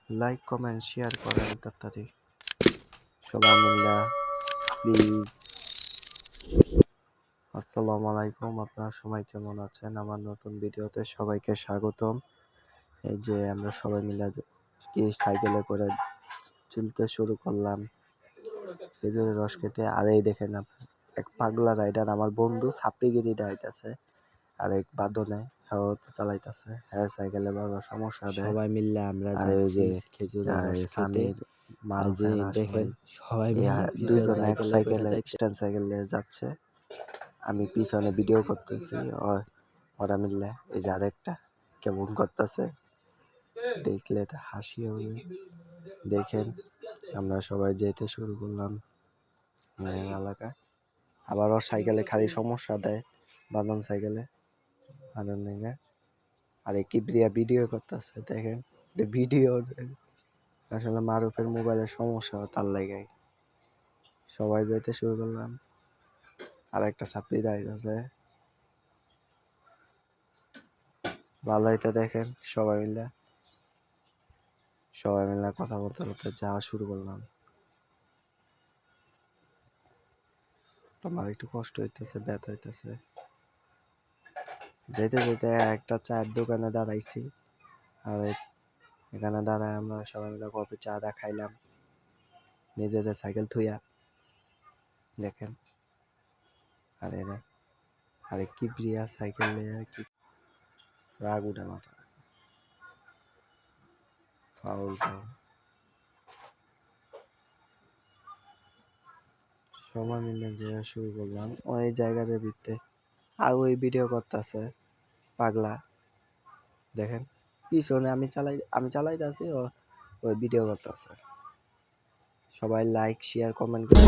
Like comment share করেন তাড়াতাড়ি সবাই মিল্লা প্লিজ। আসসালামু আলাইকুম, আপনারা সবাই কেমন আছেন? আমার নতুন ভিডিওতে সবাইকে স্বাগতম। এই যে আমরা সবাই মিলে কি সাইকেলে করে চলতে শুরু করলাম খেজুরের রস খেতে। আর এই দেখেন এক পাগলা রাইডার আমার বন্ধু ছাপড়িগিরি ডাইতেছে, আর এক বাদনে হ্যাঁ তো চালাইতেছে, হ্যাঁ সাইকেলে বড় সমস্যা দেয়। সবাই মিললে আমরা আর এই যাচ্ছি যে খেজুরের রস খেতে। স্বামীর মারুফেরা দেখেন সবাই সবাই মিলে দুইজন এক সাইকেলে স্ট্যান্ড সাইকেলে যাচ্ছে, আমি পিছনে ভিডিও করতেছি। ওরা মিললে এই যে আরেকটা কেমন করতেছে, দেখলে তো হাসি হবে। দেখেন আমরা সবাই যেতে শুরু করলাম এলাকায়। আবার ওর সাইকেলে খালি সমস্যা দেয়, বাঁধন সাইকেলে বাঁধন নেই। আর কিবরিয়া ভিডিও করতেছে, দেখেন ভিডিও আসলে মারুফের মোবাইলের সমস্যা তার লাগাই। সবাই যেতে শুরু করলাম, আর একটা ছাপড়ি রাইড আছে ভালো হইতে। দেখেন সবাই মিলে কথা বলতে বলতে যাওয়া শুরু করলাম। তোমার একটু কষ্ট হইতেছে, ব্যথা হইতেছে। যেতে যেতে একটা চায়ের দোকানে দাঁড়াইছি, আর এখানে দাঁড়ায় আমরা সবাই মিলে কফি চা খাইলাম নিজেদের সাইকেল থুইয়া। দেখেন আরে রে, আরে কি প্রিয়া সাইকেল কি রাগ উঠে মাথা ফাউল। সবাই মিলে যে শুরু করলাম ওই জায়গার ভিত্তে, আর ওই ভিডিও করতেছে পাগলা। দেখেন পিছনে আমি চালাইতেছি, ওই ভিডিও করতেছে। সবাই লাইক শেয়ার কমেন্ট করে